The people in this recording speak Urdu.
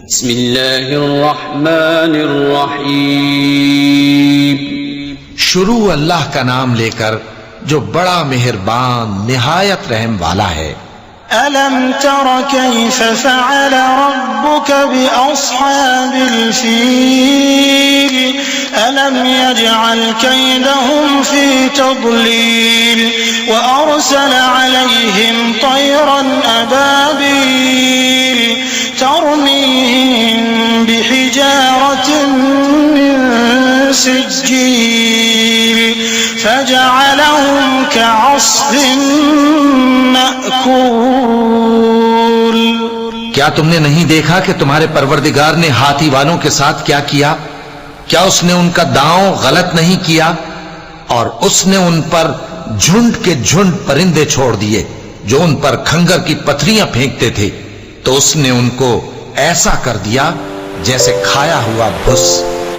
بسم اللہ الرحمن الرحیم. شروع اللہ کا نام لے کر جو بڑا مہربان نہایت رحم والا ہے. أَلَمْ تَرَ كَيْفَ فَعَلَ رَبُّكَ بِأَصْحَابِ الْفِيلِ أَلَمْ يَجْعَلْ كَيْدَهُمْ فِي تَضْلِيلٍ وَأَرْسَلَ عَلَيْهِمْ طَيْرًا أَبَابِيلَ تَرْمِيهِمْ بِحِجَارَةٍ مِّن سِجِّيلٍ فَجَعَلَهُمْ كَعَصْفٍ مَأْكُولٍ. کیا تم نے نہیں دیکھا کہ تمہارے پروردگار نے ہاتھی والوں کے ساتھ کیا کیا؟ کیا اس نے ان کا داؤں غلط نہیں کیا؟ اور اس نے ان پر جھنڈ کے جھنڈ پرندے چھوڑ دیے جو ان پر کھنگر کی پتھریاں پھینکتے تھے، تو اس نے ان کو ایسا کر دیا جیسے کھایا ہوا بھس.